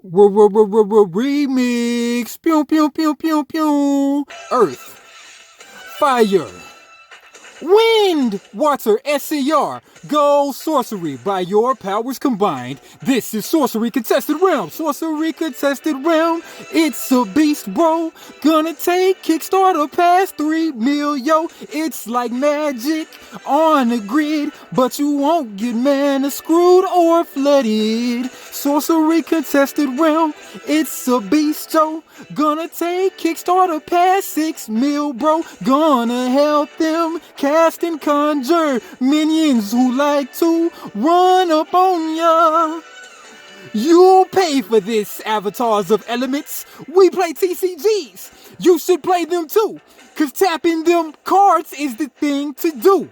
Remix. Pew, pew, pew, pew, pew. Earth. Fire. Wind, water, SCR, go sorcery by your powers combined. This is Sorcery Contested Realm. Sorcery Contested Realm. It's a beast, bro. Gonna take Kickstarter past 3 mil, yo. It's like magic on a grid, but you won't get mana screwed or flooded. Sorcery Contested Realm. It's a beast, yo. Gonna take Kickstarter past 6 mil, bro. Gonna help them cast and conjure minions who like to run up on ya. You'll pay for this, avatars of elements. We play TCGs. You should play them too, cause tapping them cards is the thing to do.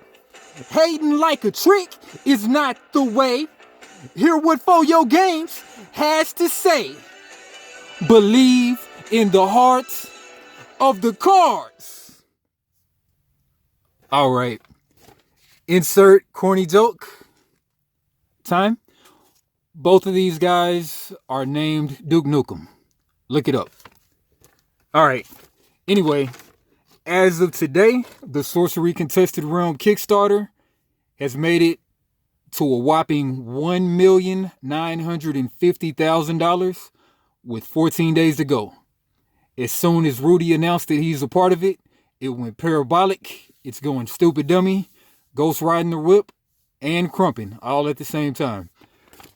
Hating like a trick is not the way. Hear what Foyo Games has to say. Believe in the heart of the cards. All right. Insert corny joke time. Both of these guys are named Duke Nukem. Look it up. All right. Anyway, as of today, the Sorcery Contested Realm Kickstarter has made it to a whopping $1,950,000 with 14 days to go. As soon as Rudy announced that he's a part of it, it went parabolic. It's going stupid dummy, ghost riding the whip, and crumping all at the same time.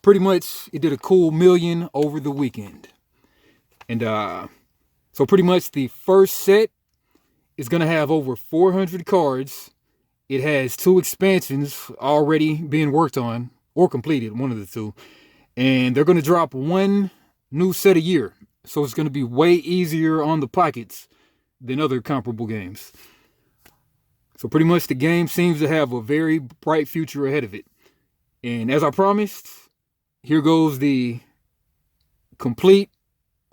Pretty much, it did a cool million over the weekend. And so pretty much the first set is going to have over 400 cards. It has 2 expansions already being worked on or completed, one of the 2. And they're going to drop 1 new set a year. So it's going to be way easier on the pockets than other comparable games. So pretty much the game seems to have a very bright future ahead of it. And as I promised, here goes the complete,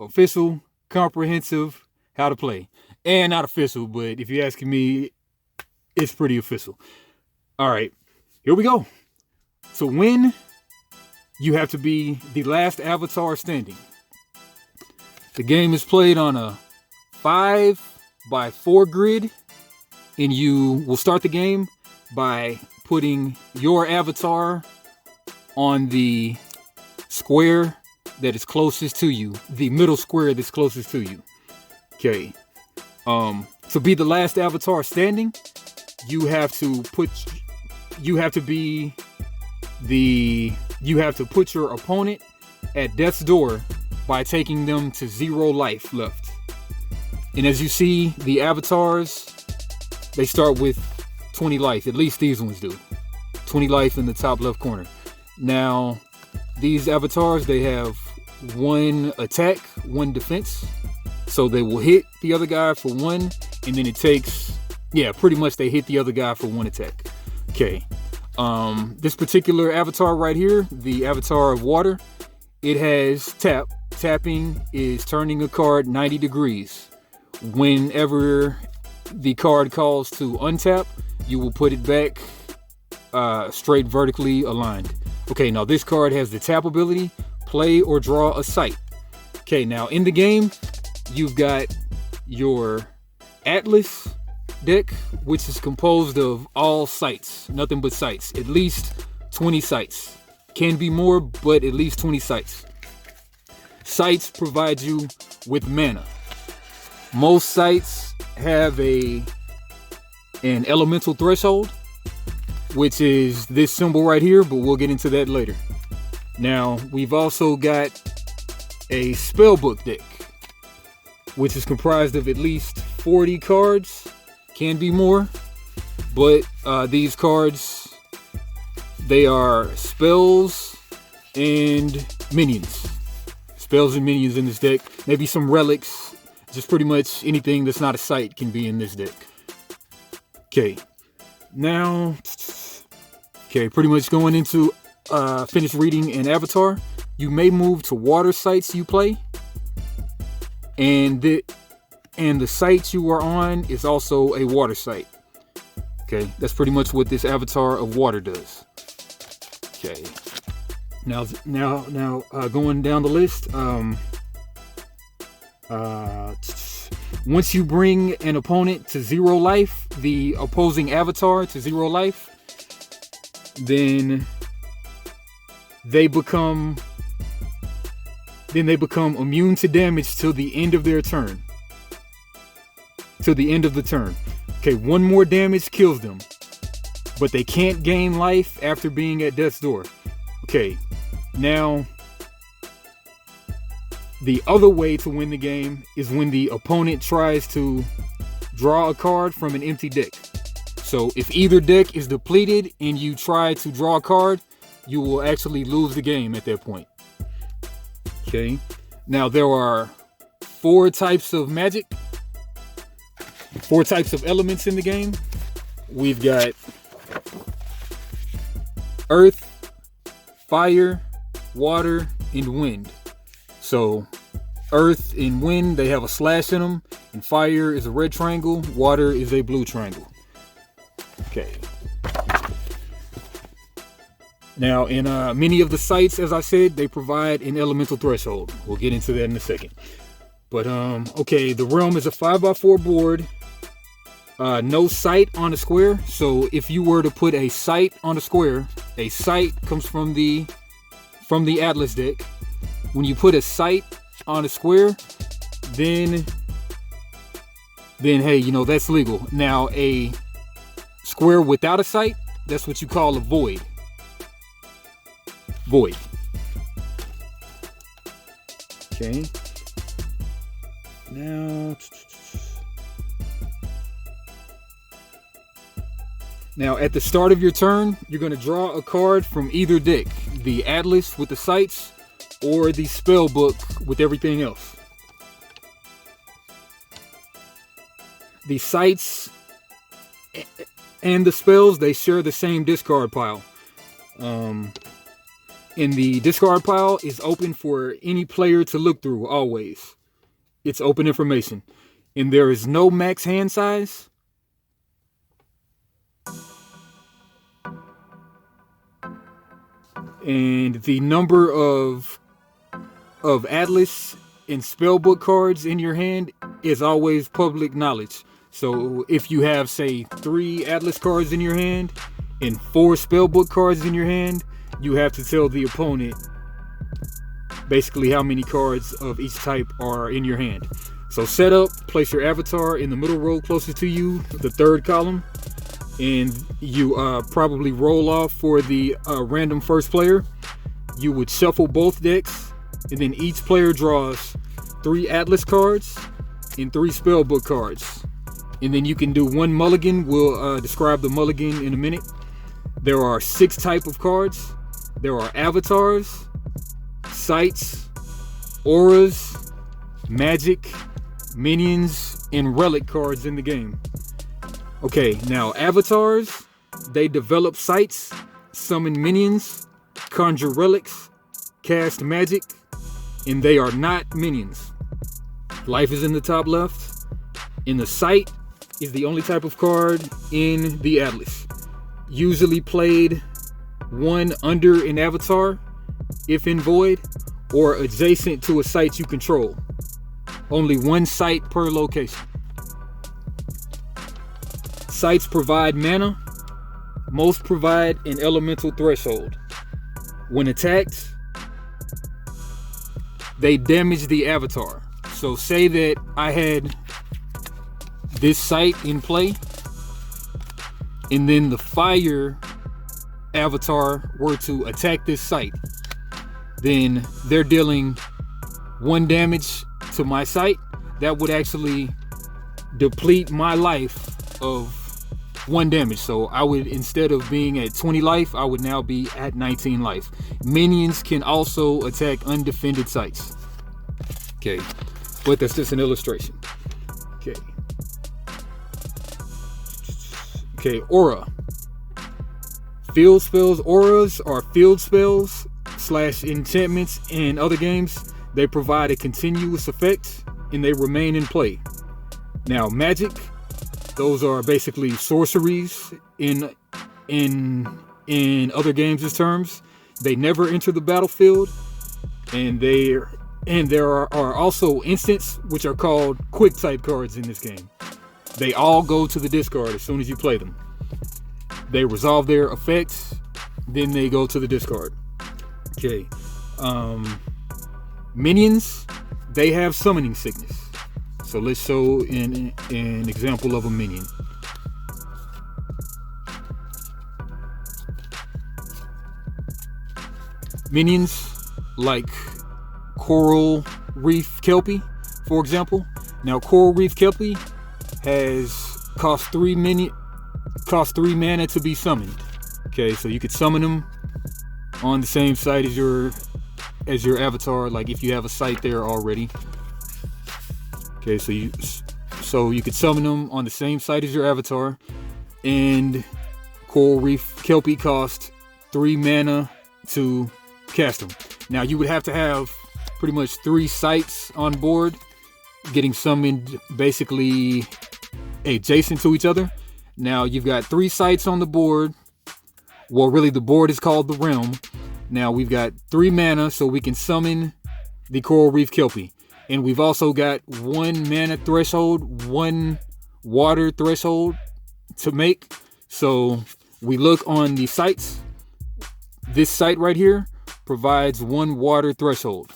official, comprehensive how to play. And not official, but if you're asking me, it's pretty official. All right, here we go. To win, you have to be the last avatar standing. The game is played on a 5x4 grid, and you will start the game by putting your avatar on the square that is closest to you, the middle square that's closest to you. Okay. To be the last avatar standing, you have to put your opponent at death's door by taking them to 0 life left. And as you see, the avatars, they start with 20 life. At least these ones do. 20 life in the top left corner. Now, these avatars, they have 1 attack, 1 defense. So they will hit the other guy for 1, and then it takes, pretty much they hit the other guy for 1 attack. Okay. This particular avatar right here, the avatar of water, it has tap. Tapping is turning a card 90 degrees. Whenever the card calls to untap, you will put it back straight vertically aligned. Okay, now this card has the tap ability, play or draw a sight. Okay, now in the game, you've got your Atlas deck, which is composed of all sights, nothing but sights, at least 20 sights. Can be more, but at least 20 sights. Sights provide you with mana. Most sights have an elemental threshold, which is this symbol right here, but we'll get into that later. Now, we've also got a spellbook deck, which is comprised of at least 40 cards. Can be more, but these cards, they are spells and minions. Spells and minions in this deck. Maybe some relics. Just pretty much anything that's not a sight can be in this deck. Okay. Now, pretty much going into finish reading an avatar. You may move to water sites you play. And the site you are on is also a water site. Okay, that's pretty much what this avatar of water does. Okay. Now, going down the list. Once you bring an opponent to 0 life, the opposing avatar to 0 life, then they become immune to damage till the end of their turn. Till the end of the turn. Okay, 1 more damage kills them, but they can't gain life after being at death's door. Okay, now the other way to win the game is when the opponent tries to draw a card from an empty deck. So if either deck is depleted and you try to draw a card, you will actually lose the game at that point. Okay, now there are 4 types of magic, 4 types of elements in the game. We've got earth, fire, water, and wind. So earth and wind, they have a slash in them, and fire is a red triangle, water is a blue triangle. Okay. Now, in many of the sites, as I said, they provide an elemental threshold. We'll get into that in a second. But, okay, the realm is a 5x4 board. No sight on a square. So if you were to put a sight on a square, a sight comes from the Atlas deck. When you put a sight on a square, then hey, you know, that's legal. Now, a square without a sight, that's what you call a void. Void. Okay. Now, at the start of your turn, you're going to draw a card from either deck. The Atlas with the sights, or the spell book with everything else. The sights and the spells, they share the same discard pile. And the discard pile is open for any player to look through, always. It's open information. And there is no max hand size. And the number of Atlas and spellbook cards in your hand is always public knowledge. So if you have, say, 3 Atlas cards in your hand and 4 spellbook cards in your hand, you have to tell the opponent basically how many cards of each type are in your hand. So set up, place your avatar in the middle row closest to you, the 3rd column, and you probably roll off for the random first player. You would shuffle both decks, and then each player draws 3 Atlas cards and 3 spellbook cards. And then you can do 1 mulligan. We'll describe the mulligan in a minute. There are 6 types of cards. There are avatars, sights, auras, magic, minions, and relic cards in the game. Okay, now avatars, they develop sights, summon minions, conjure relics, cast magic, and they are not minions. Lyfe is in the top left, and the sight is the only type of card in the Atlas. Usually played 1 under an avatar, if in void, or adjacent to a site you control. Only 1 site per location. Sites provide mana. Most provide an elemental threshold. When attacked, they damage the avatar. So say that I had this site in play, and then the fire avatar were to attack this site, then they're dealing 1 damage to my site. That would actually deplete my life of 1 damage. So I would, instead of being at 20 life, I would now be at 19 life. Minions can also attack undefended sites. Okay, but that's just an illustration. Okay, aura. Field spells. Auras are field spells / enchantments in other games. They provide a continuous effect and they remain in play. Now, magic, those are basically sorceries in other games' terms. They never enter the battlefield, and there are also instants which are called quick type cards in this game. They all go to the discard as soon as you play them. They resolve their effects, then they go to the discard. Okay. Minions, they have summoning sickness. So let's show an example of a minion. Minions like Coral Reef Kelpie, for example. Now, Coral Reef Kelpie cost 3 mana to be summoned. Okay, so you could summon them on the same site as your avatar, like if you have a site there already. Okay, so you could summon them on the same site as your avatar, and Coral Reef Kelpie cost 3 mana to cast them. Now you would have to have pretty much 3 sites on board, getting summoned basically adjacent to each other. Now you've got 3 sites on the board. Well, really the board is called the realm. Now we've got 3 mana, so we can summon the Coral Reef Kelpie. And we've also got 1 mana threshold, 1 water threshold to make. So we look on the sites. This site right here provides 1 water threshold.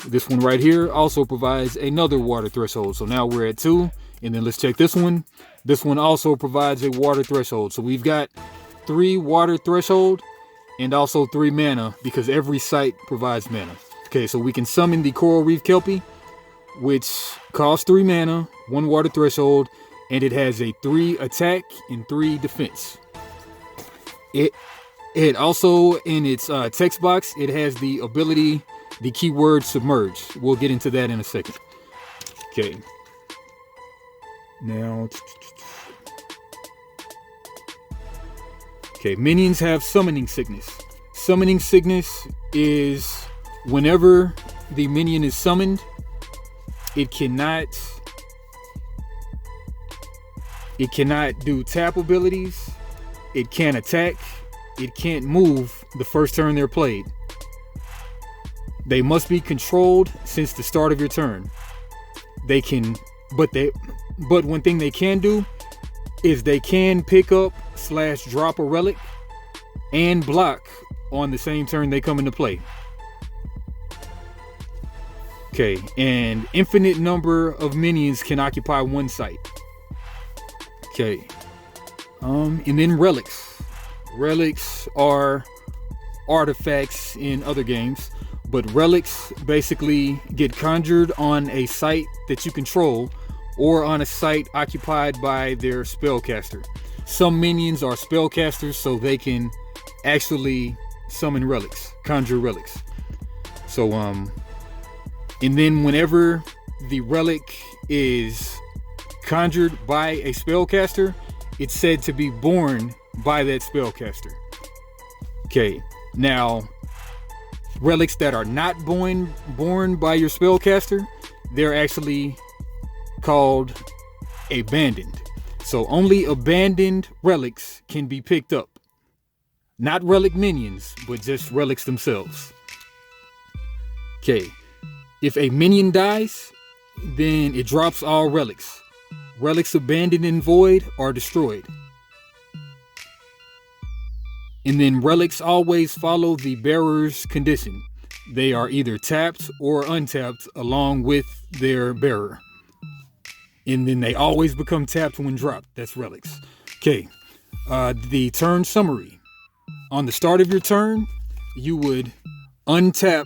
This one right here also provides another water threshold. So now we're at 2. And then let's check this one. This one also provides a water threshold. So we've got 3 water threshold and also 3 mana, because every site provides mana. Okay, so we can summon the Coral Reef Kelpie, which costs 3 mana, 1 water threshold, and it has a 3 attack and 3 defense. It also, in its text box, it has the ability, the keyword submerge. We'll get into that in a second. Okay. Now, okay, minions have summoning sickness. Summoning sickness is whenever the minion is summoned, it cannot do tap abilities, it can't attack, it can't move the first turn they're played. They must be controlled since the start of your turn. They can, but one thing they can do is they can pick up / drop a relic and block on the same turn they come into play. Okay, and infinite number of minions can occupy 1 site. Okay, and then relics. Relics are artifacts in other games, but relics basically get conjured on a site that you control or on a site occupied by their spellcaster. Some minions are spellcasters, so they can actually summon relics, conjure relics. So, and then whenever the relic is conjured by a spellcaster, it's said to be born by that spellcaster. Okay, now relics that are not born by your spellcaster, they're actually called abandoned. So only abandoned relics can be picked up. Not relic minions, but just relics themselves. Okay, if a minion dies, then it drops all relics. Relics abandoned in void are destroyed. And then relics always follow the bearer's condition. They are either tapped or untapped along with their bearer. And then they always become tapped when dropped. That's relics. Okay, the turn summary. On the start of your turn, you would untap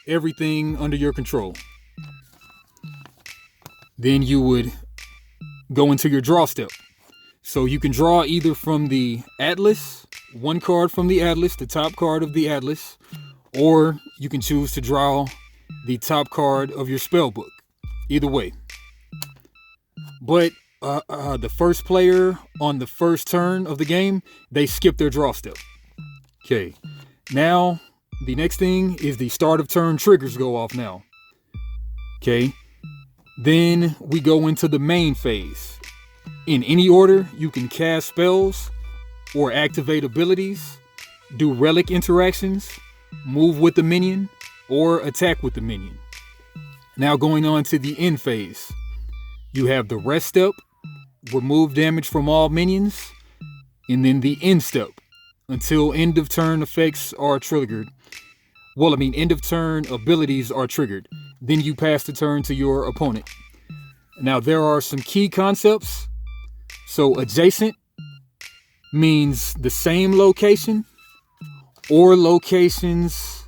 everything under your control. Then you would go into your draw step. So you can draw either from the Atlas, 1 card from the Atlas, the top card of the Atlas, or you can choose to draw the top card of your spell book. Either way. But the first player on the first turn of the game, they skip their draw step. Okay, now the next thing is the start of turn triggers go off now. Okay, then we go into the main phase. In any order, you can cast spells or activate abilities do relic interactions, move with the minion, or attack with the minion. Now going on to the end phase. You have the rest step, remove damage from all minions, and then the end step, until end of turn effects are triggered. Well, end of turn abilities are triggered. Then you pass the turn to your opponent. Now there are some key concepts. So adjacent means the same location or locations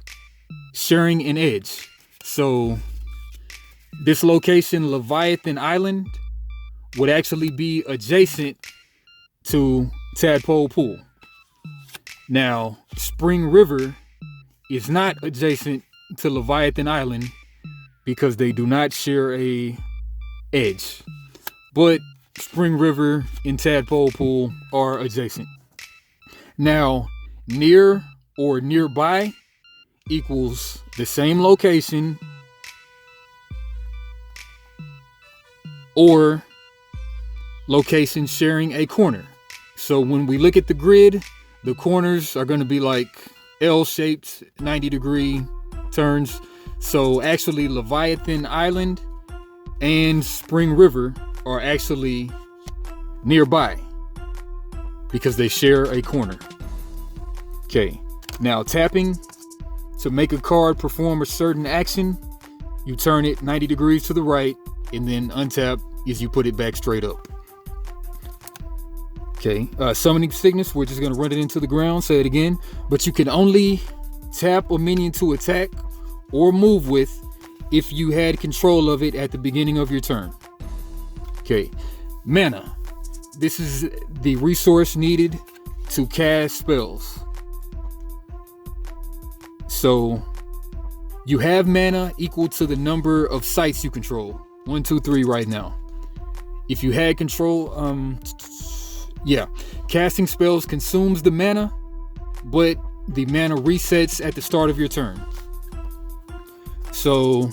sharing an edge. So this location, Leviathan Island, would actually be adjacent to Tadpole Pool. Now, Spring River is not adjacent to Leviathan Island because they do not share a edge. But Spring River and Tadpole Pool are adjacent. Now, near or nearby equals the same location or location sharing a corner. So when we look at the grid, the corners are going to be like L-shaped 90-degree turns. So actually Leviathan Island and Spring River are actually nearby because they share a corner. Okay, now tapping to make a card perform a certain action, you turn it 90 degrees to the right and then untap as you put it back straight up. Okay, summoning sickness, we're just going to run it into the ground, say it again, but you can only tap a minion to attack or move with if you had control of it at the beginning of your turn. Okay, mana. This is the resource needed to cast spells. So you have mana equal to the number of sites you control. 1, 2, 3 right now. If you had control, casting spells consumes the mana, but the mana resets at the start of your turn. So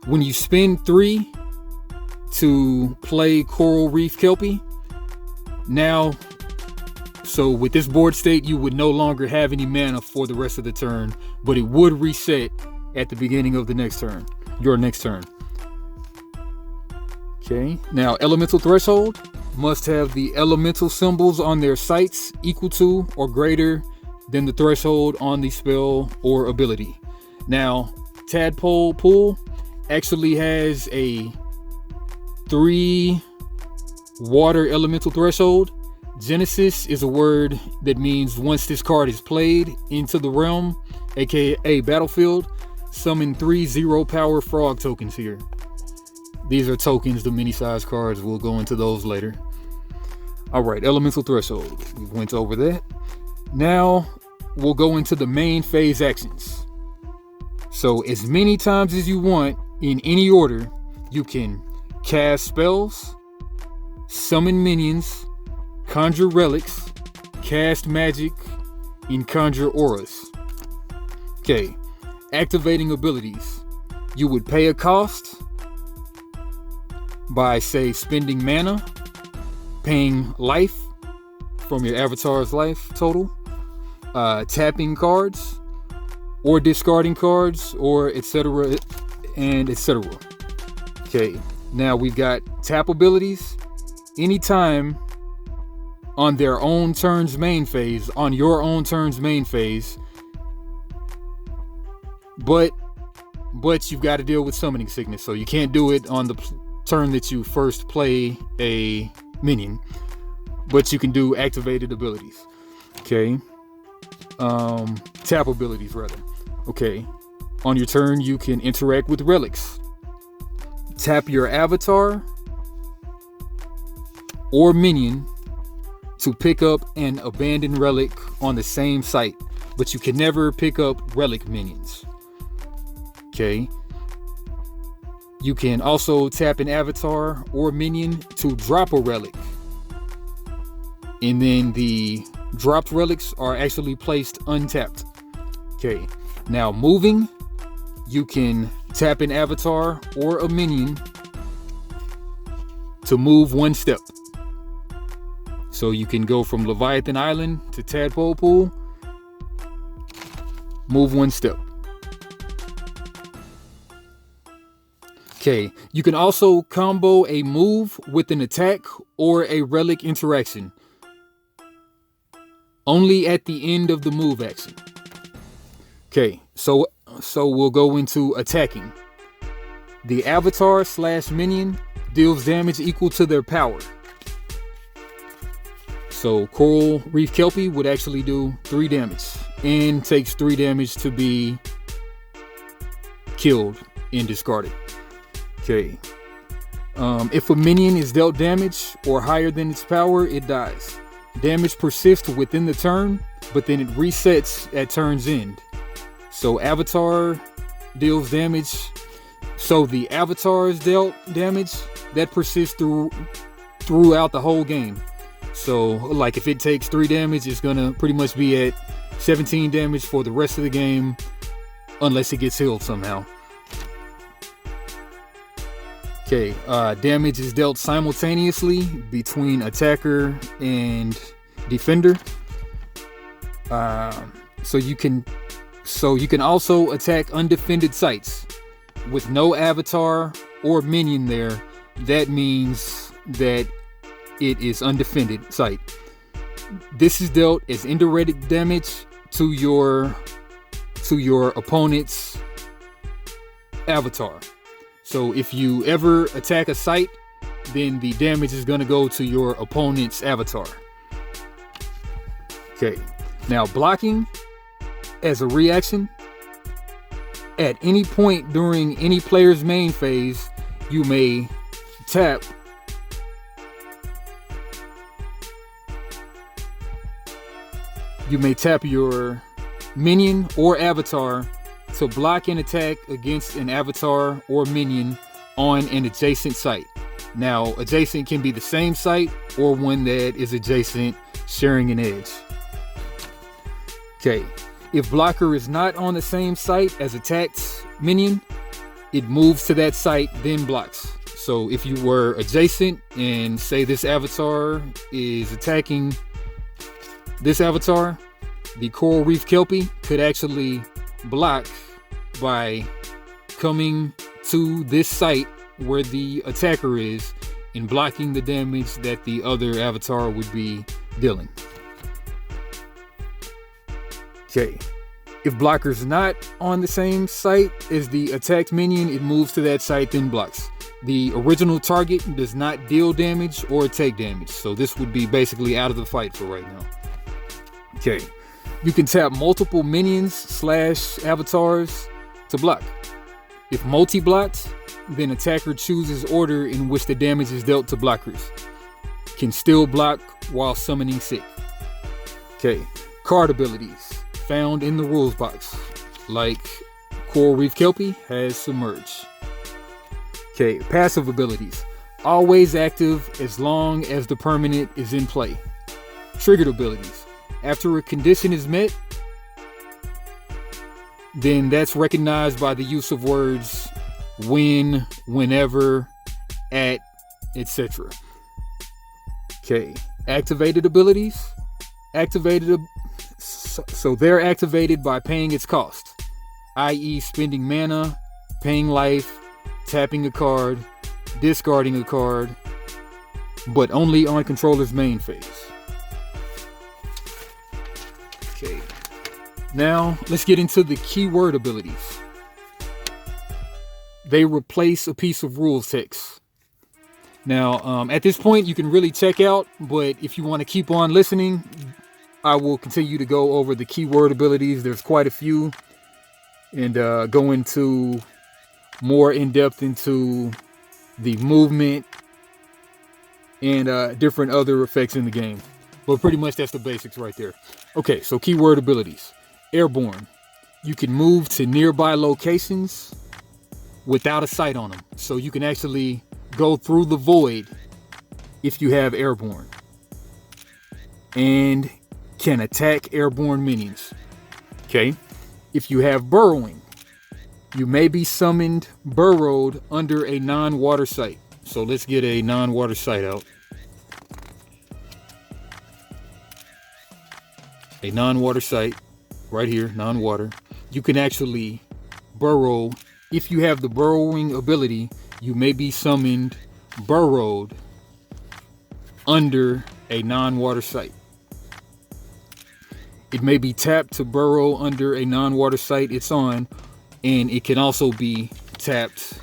when you spend 3 to play Coral Reef Kelpie, now, so with this board state, you would no longer have any mana for the rest of the turn, but it would reset at the beginning of the next turn, your next turn. Okay, now Elemental Threshold must have the elemental symbols on their sites equal to or greater than the threshold on the spell or ability. Now, Tadpole Pool actually has a 3 water elemental threshold. Genesis is a word that means once this card is played into the realm, aka battlefield, summon 3 0 power frog tokens here. These are tokens, the mini size cards. We'll go into those later. All right, elemental threshold. We went over that. Now we'll go into the main phase actions. So as many times as you want in any order, you can cast spells, summon minions, conjure relics, cast magic, and conjure auras. Okay, activating abilities. You would pay a cost by, say, spending mana, paying life from your avatar's life total, tapping cards, or discarding cards, or etc. and etc. Okay, now we've got tap abilities. Anytime on their own turn's main phase, on your own turn's main phase, but you've got to deal with summoning sickness, so you can't do it on the turn that you first play a minion, but you can do activated abilities. Okay, tap abilities rather. Okay, on your turn you can interact with relics. Tap your avatar or minion to pick up an abandoned relic on the same site, but you can never pick up relic minions. Okay, you can also tap an avatar or minion to drop a relic, and then the dropped relics are actually placed untapped. Okay, now moving, you can tap an avatar or a minion to move 1 step. So you can go from Leviathan Island to Tadpole Pool. Move one step. Okay, you can also combo a move with an attack or a relic interaction. Only at the end of the move action. Okay, so we'll go into attacking. The avatar / minion deals damage equal to their power. So Coral Reef Kelpie would actually do 3 damage and takes 3 damage to be killed and discarded. Okay. If a minion is dealt damage or higher than its power, it dies. Damage persists within the turn, but then it resets at turn's end. So Avatar deals damage. So the Avatar's dealt damage that persists throughout the whole game. So like if it takes 3 damage, it's gonna pretty much be at 17 damage for the rest of the game, unless it gets healed somehow. Okay, damage is dealt simultaneously between attacker and defender. So you can also attack undefended sites with no avatar or minion there. That means that it is undefended site. This is dealt as indirect damage to your opponent's avatar. So if you ever attack a site, then the damage is going to go to your opponent's avatar. Okay, now blocking as a reaction. At any point during any player's main phase, you may tap your minion or avatar to block an attack against an avatar or minion on an adjacent site. Now, adjacent can be the same site or one that is adjacent, sharing an edge. Okay, if blocker is not on the same site as attacked minion, it moves to that site, then blocks. So if you were adjacent and say this avatar is attacking this avatar, the Coral Reef Kelpie could actually block by coming to this site where the attacker is and blocking the damage that the other avatar would be dealing. Okay, if blocker's not on the same site as the attacked minion, it moves to that site, then blocks. The original target does not deal damage or take damage, so this would be basically out of the fight for right now. Okay, you can tap multiple minions / avatars to block. If multi-blocked, then attacker chooses order in which the damage is dealt to blockers. Can still block while summoning sick. Okay, card abilities found in the rules box, like Coral Reef Kelpie has Submerge. Okay, passive abilities, always active as long as the permanent is in play. Triggered abilities, after a condition is met, then that's recognized by the use of words when, whenever, at, etc. Okay, activated abilities. So they're activated by paying its cost, i.e. spending mana, paying life, tapping a card, discarding a card, but only on controller's main phase. Okay, now let's get into the keyword abilities. They replace a piece of rules text. Now, at this point, you can really check out, but if you want to keep on listening, I will continue to go over the keyword abilities. There's quite a few, and go into more in depth into the movement and different other effects in the game. But pretty much that's the basics right there. Okay, so keyword abilities. Airborne. You can move to nearby locations without a sight on them. So you can actually go through the void if you have airborne. And can attack airborne minions. Okay. If you have burrowing, you may be summoned burrowed under a non-water site. So let's get a non-water site out. a non-water site, right here, non-water, you can actually burrow. If you have the burrowing ability, you may be summoned burrowed under a non-water site. It may be tapped to burrow under a non-water site it's on, and it can also be tapped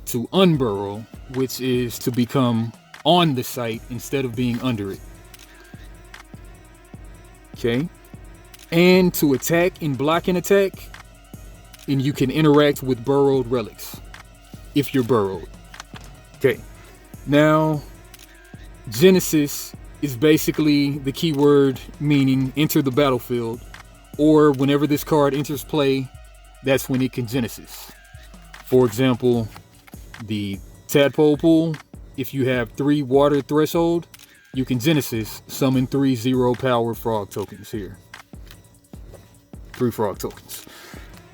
to unburrow, which is to become on the site instead of being under it. Okay, and to attack and block an attack, and you can interact with burrowed relics if you're burrowed. Okay, now Genesis is basically the keyword meaning enter the battlefield, or whenever this card enters play, that's when it can Genesis. For example, the Tadpole Pool, if you have 3 water threshold, you can Genesis, summon 3 0 power frog tokens here. 3 frog tokens.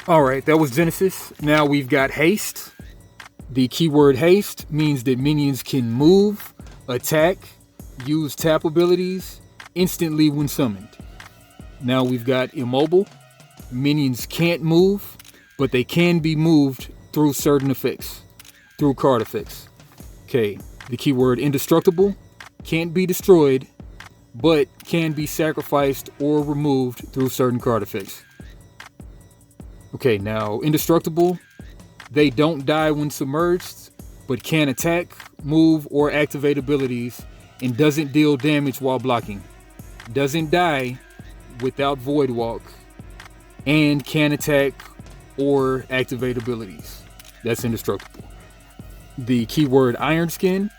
Alright, that was Genesis. Now we've got Haste. The keyword Haste means that minions can move, attack, use tap abilities instantly when summoned. Now we've got Immobile. Minions can't move, but they can be moved through certain effects, through card effects. Okay, the keyword Indestructible. Can't be destroyed, but can be sacrificed or removed through certain card effects. Okay, now Indestructible, they don't die when submerged, but can attack, move, or activate abilities, and doesn't deal damage while blocking. Doesn't die without Void Walk, and can attack or activate abilities. That's Indestructible. The keyword Iron Skin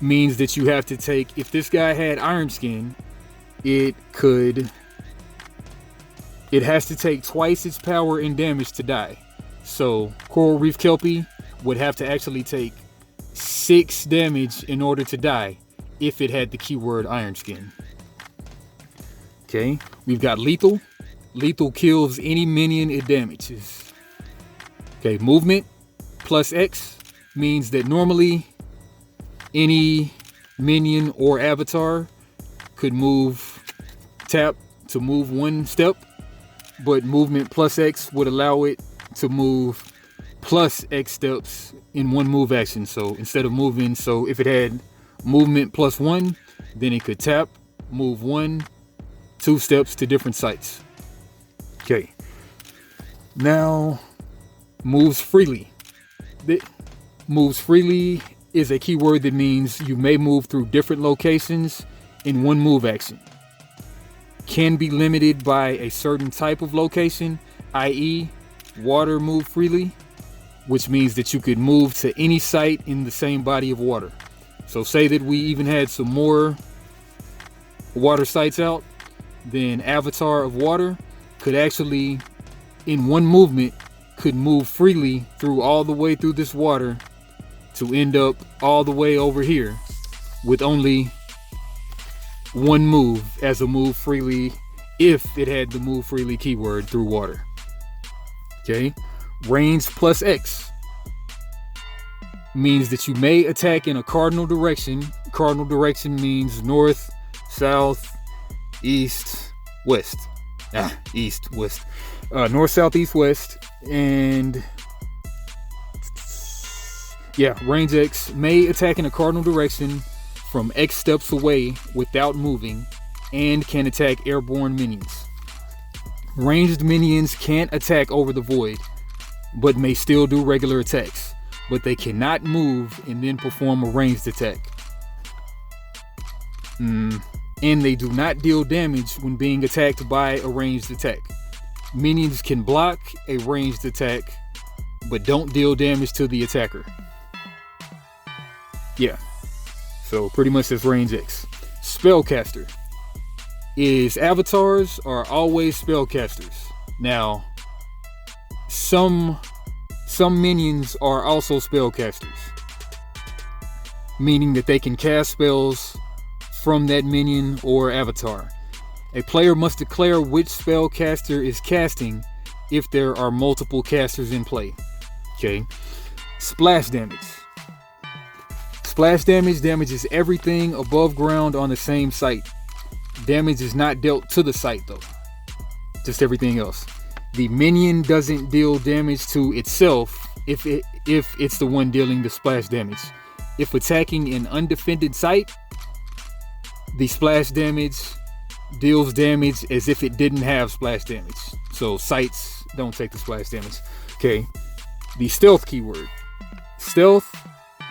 means that you have to take, if this guy had Iron Skin, it has to take twice its power and damage to die. So Coral Reef Kelpie would have to actually take 6 damage in order to die if it had the keyword Iron Skin. Okay, we've got Lethal. Lethal kills any minion it damages. Okay, Movement plus X means that normally any minion or avatar could move, tap to move 1 step, but Movement plus X would allow it to move plus X steps in 1 move action. So instead of moving, so if it had movement plus 1, then it could tap, move 1, 2 steps to different sites. Okay, now moves freely. Moves freely is a keyword that means you may move through different locations in 1 move action. Can be limited by a certain type of location, i.e. water move freely, which means that you could move to any site in the same body of water. So say that we even had some more water sites out, then Avatar of Water could actually, in 1 movement, could move freely through all the way through this water to end up all the way over here with only 1 move as a move freely if it had the move freely keyword through water. Okay, range plus X means that you may attack in a cardinal direction. Cardinal direction means north, south, east, west. East, west. North, south, east, west. And yeah, range X may attack in a cardinal direction from X steps away without moving, and can attack airborne minions. Ranged minions can't attack over the void, but may still do regular attacks, but they cannot move and then perform a ranged attack. And they do not deal damage when being attacked by a ranged attack. Minions can block a ranged attack, but don't deal damage to the attacker. Yeah, so pretty much that's range X. Spellcaster is avatars are always spellcasters. Now, some minions are also spellcasters, meaning that they can cast spells from that minion or avatar. A player must declare which spellcaster is casting if there are multiple casters in play. Okay, splash damage. Splash damage damages everything above ground on the same site. Damage is not dealt to the site though. Just everything else. The minion doesn't deal damage to itself if it's the one dealing the splash damage. If attacking an undefended site, the splash damage deals damage as if it didn't have splash damage. So sites don't take the splash damage. Okay. The stealth keyword. Stealth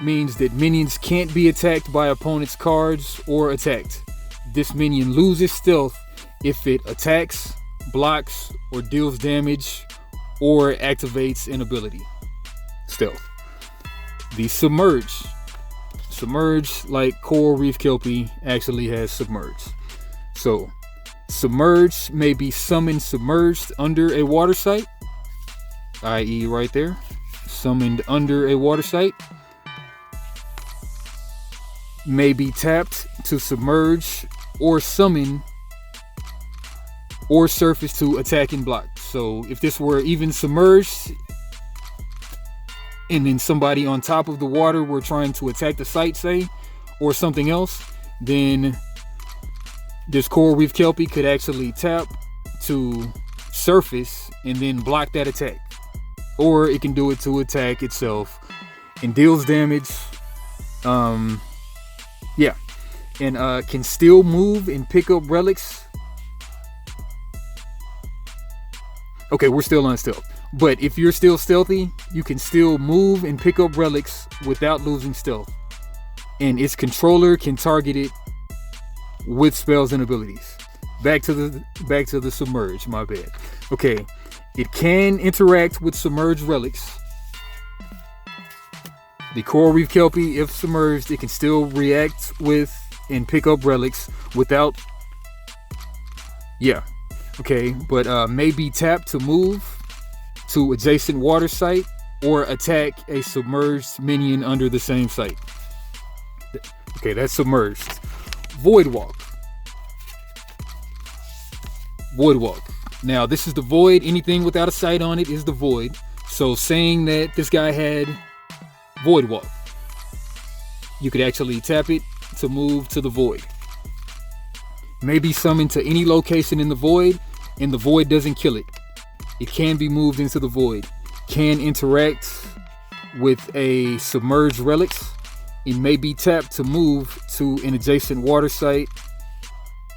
means that minions can't be attacked by opponent's cards or attacked. This minion loses stealth if it attacks, blocks, or deals damage, or activates an ability. Stealth. The submerge. Submerge, like Coral Reef Kelpie, actually has submerge. So, submerge may be summoned submerged under a water site, i.e. right there, summoned under a water site. May be tapped to submerge or summon or surface to attack and block. So if this were even submerged and then somebody on top of the water were trying to attack the site, say, or something else, then this Coral Reef Kelpie could actually tap to surface and then block that attack. Or it can do it to attack itself and deals damage. Yeah. And can still move and pick up relics. Okay, we're still on stealth. But if you're still stealthy, you can still move and pick up relics without losing stealth. And its controller can target it with spells and abilities. Back to the submerge, my bad. Okay, it can interact with submerged relics. The Coral Reef Kelpie, if submerged, it can still react with and pick up relics without, yeah, okay, but may be tapped to move to adjacent water site or attack a submerged minion under the same site. Okay, that's submerged. Void Walk. Void Walk. Now, this is the void. Anything without a site on it is the void. So saying that this guy had Void Walk, you could actually tap it to move to the void. May be summoned to any location in the void, and the void doesn't kill it. It can be moved into the void. Can interact with a submerged relics. It may be tapped to move to an adjacent water site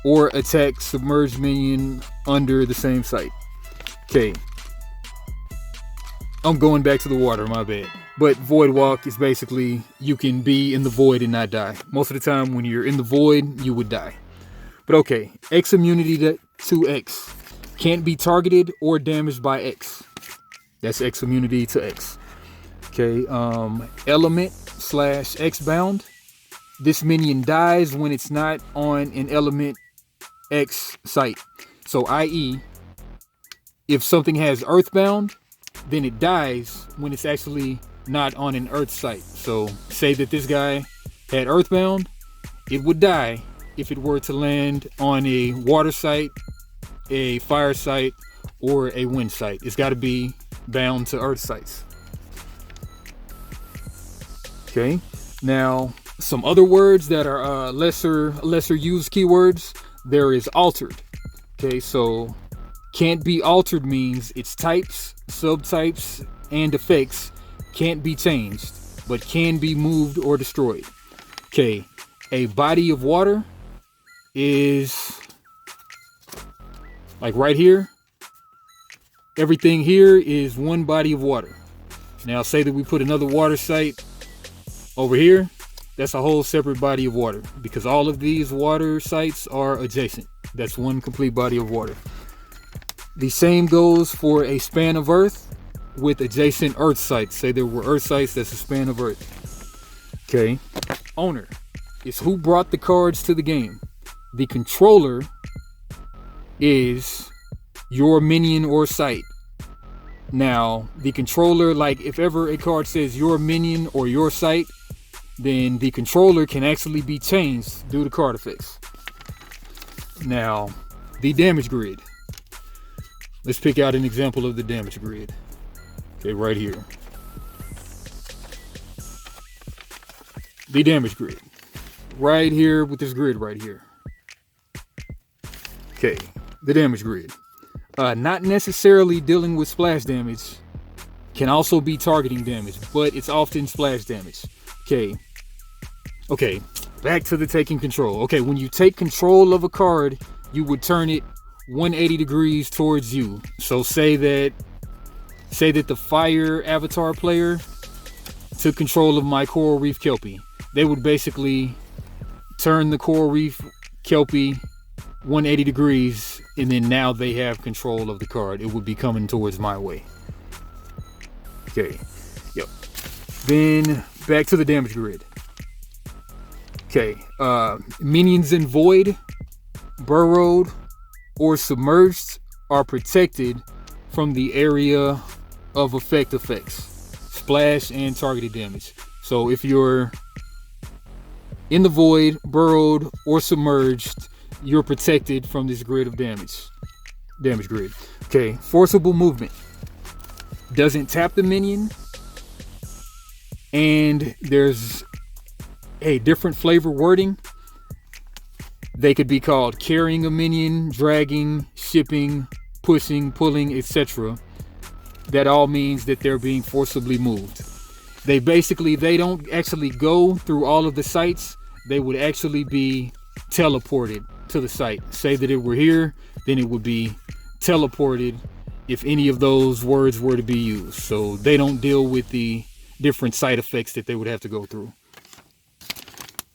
or attack submerged minion under the same site. Okay. I'm going back to the water, my bad. But Void Walk is basically you can be in the void and not die. Most of the time when you're in the void, you would die. But okay, X immunity to X. Can't be targeted or damaged by X. That's X immunity to X. Okay, element / X bound. This minion dies when it's not on an element X site. So i.e., if something has earthbound, then it dies when it's actually not on an earth site. So say that this guy had earthbound, it would die if it were to land on a water site, a fire site, or a wind site. It's got to be bound to earth sites. Okay, now some other words that are lesser used keywords. There is altered. Okay, so can't be altered means its types, subtypes, and effects can't be changed, but can be moved or destroyed. Okay, a body of water is like right here. Everything here is one body of water. Now say that we put another water site over here. That's a whole separate body of water because all of these water sites are adjacent. That's one complete body of water. The same goes for a span of earth with adjacent earth sites. Say there were earth sites, that's a span of earth. Okay. Owner is who brought the cards to the game. The controller is your minion or site. Now, the controller, like if ever a card says your minion or your site, then the controller can actually be changed due to card effects. Now, the damage grid. Let's pick out an example of the damage grid. Okay, right here. The damage grid. Right here with this grid right here. Okay, the damage grid. Not necessarily dealing with splash damage. Can also be targeting damage, but it's often splash damage. Okay, back to the taking control. Okay, when you take control of a card, you would turn it 180 degrees towards you. So say that the fire avatar player took control of my Coral Reef Kelpie. They would basically turn the Coral Reef Kelpie 180 degrees, and then now they have control of the card. It would be coming towards my way. Okay, yep. Then back to the damage grid. Okay, minions in void, burrowed, or submerged are protected from the area of effects, splash and targeted damage. So if you're in the void, burrowed, or submerged, you're protected from this grid of damage grid. Okay, forcible movement. Doesn't tap the minion, and there's a different flavor wording. They could be called carrying a minion, dragging, shipping, pushing, pulling, etc. That all means that they're being forcibly moved. They don't actually go through all of the sites. They would actually be teleported to the site. Say that it were here, then it would be teleported if any of those words were to be used. So they don't deal with the different side effects that they would have to go through.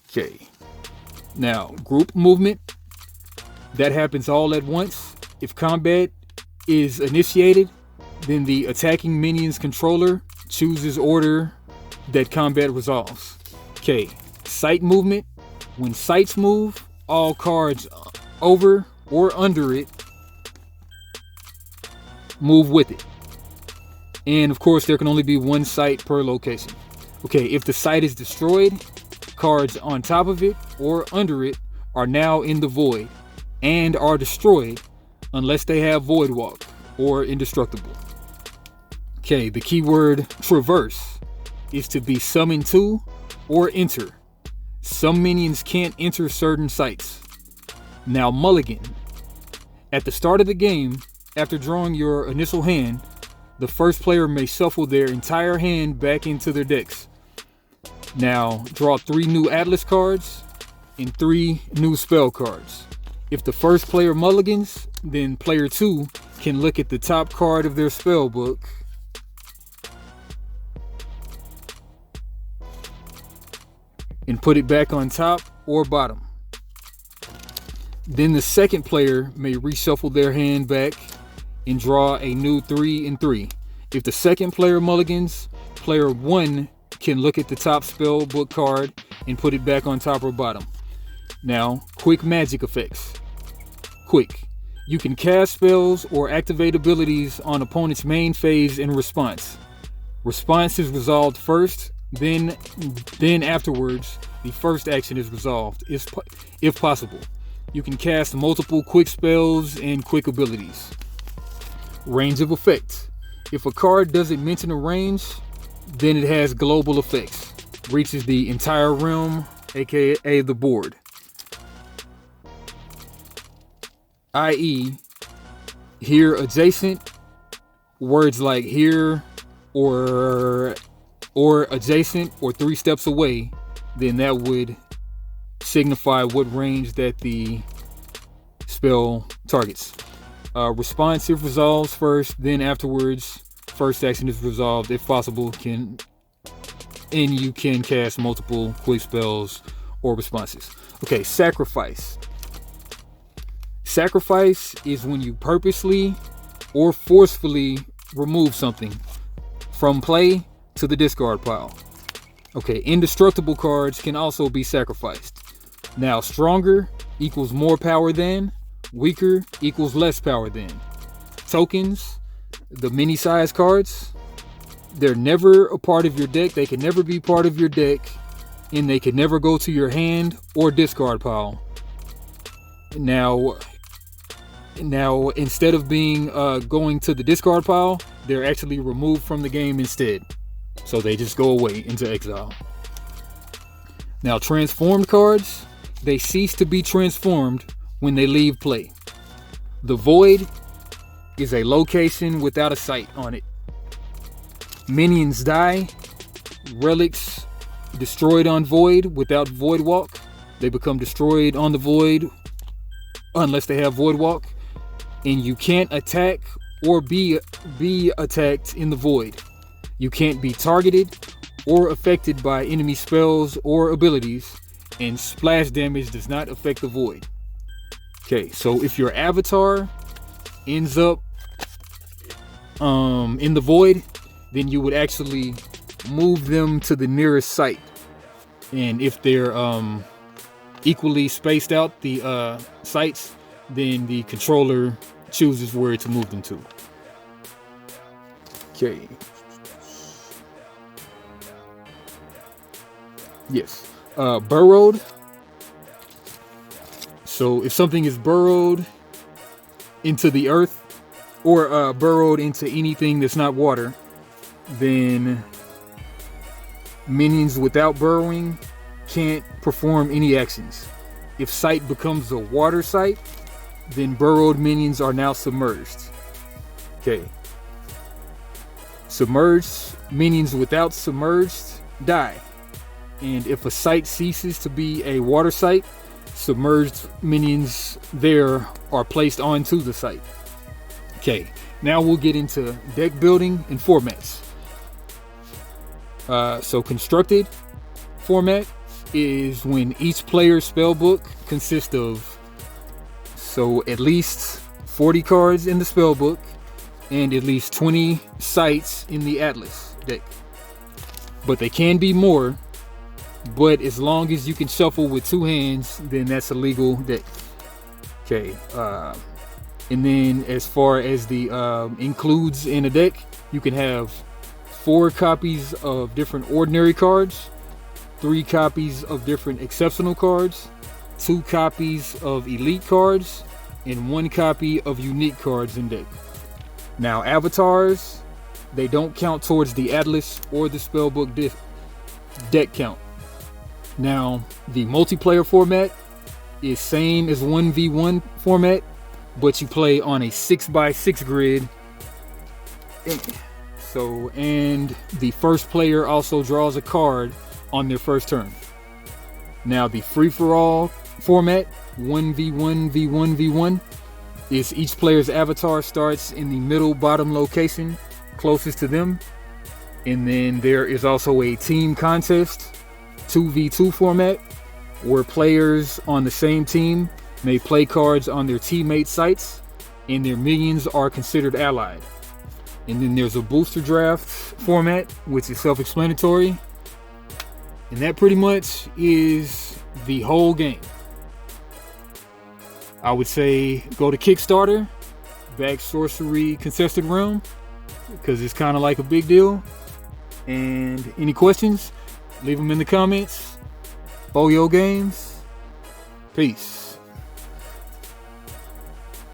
Okay. Now, group movement. That happens all at once. If combat is initiated, then the attacking minion's controller chooses order that combat resolves. Okay. Site movement. When sites move, all cards over or under it move with it. And of course, there can only be one site per location. Okay, if the site is destroyed, cards on top of it or under it are now in the void and are destroyed unless they have void walk or indestructible. Okay, the keyword traverse is to be summoned to or enter. Some minions can't enter certain sites. Now, Mulligan. At the start of the game, after drawing your initial hand, the first player may shuffle their entire hand back into their decks. Now, draw 3 new Atlas cards and 3 new spell cards. If the first player mulligans, then player 2 can look at the top card of their spell book and put it back on top or bottom. Then the second player may reshuffle their hand back and draw a new 3 and 3. If the second player mulligans, player 1 can look at the top spell book card and put it back on top or bottom. Now, quick magic effects. Quick. You can cast spells or activate abilities on opponent's main phase in response. Response is resolved first, then afterwards, the first action is resolved, if possible. You can cast multiple quick spells and quick abilities. Range of effects. If a card doesn't mention a range, then it has global effects. Reaches the entire realm, aka the board. I.e., here adjacent, words like here or adjacent or 3 steps away, then that would signify what range that the spell targets. Response if resolves first, then afterwards, first action is resolved if possible, and you can cast multiple quick spells or responses. Okay, sacrifice. Sacrifice is when you purposely or forcefully remove something from play to the discard pile. Okay, indestructible cards can also be sacrificed. Now, stronger equals more power than, weaker equals less power than. Tokens, the mini size cards, they're never a part of your deck. They can never be part of your deck, and they can never go to your hand or discard pile. Now instead of being going to the discard pile, they're actually removed from the game instead. So they just go away into exile. Now, transformed cards, they cease to be transformed when they leave play. The Void is a location without a site on it. Minions die. Relics destroyed on Void without Void Walk. They become destroyed on the Void unless they have Void Walk. And you can't attack or be attacked in the Void. You can't be targeted or affected by enemy spells or abilities, and splash damage does not affect the Void. Okay, so if your avatar ends up in the Void, then you would actually move them to the nearest site. And if they're equally spaced out, the sites, then the controller chooses where to move them to. Okay. Yes. Burrowed. So if something is burrowed into the earth, or burrowed into anything that's not water, then minions without burrowing can't perform any actions. If site becomes a water site, then burrowed minions are now submerged. Okay. Submerged minions without submerged die. And if a site ceases to be a water site, submerged minions there are placed onto the site. Okay, now we'll get into deck building and formats. So constructed format is when each player's spellbook consists of at least 40 cards in the spellbook and at least 20 sites in the Atlas deck. But they can be more, but as long as you can shuffle with 2 hands, then that's a legal deck. Okay, and then as far as the includes in a deck, you can have 4 copies of different ordinary cards, 3 copies of different exceptional cards, 2 copies of elite cards, and 1 copy of unique cards in deck. Now avatars, they don't count towards the Atlas or the spellbook deck count. Now the multiplayer format is same as 1v1 format, but you play on a 6x6 grid. And the first player also draws a card on their first turn. Now the free-for-all format, 1v1v1v1, is each player's avatar starts in the middle bottom location closest to them. And then there is also a team contest, 2v2 format, where players on the same team may play cards on their teammates' sites, and their minions are considered allied. And then there's a booster draft format, which is self-explanatory. And that pretty much is the whole game. I would say go to Kickstarter, back Sorcery Contested Realm, because it's kind of like a big deal. And any questions, leave them in the comments. Boyo Games. Peace.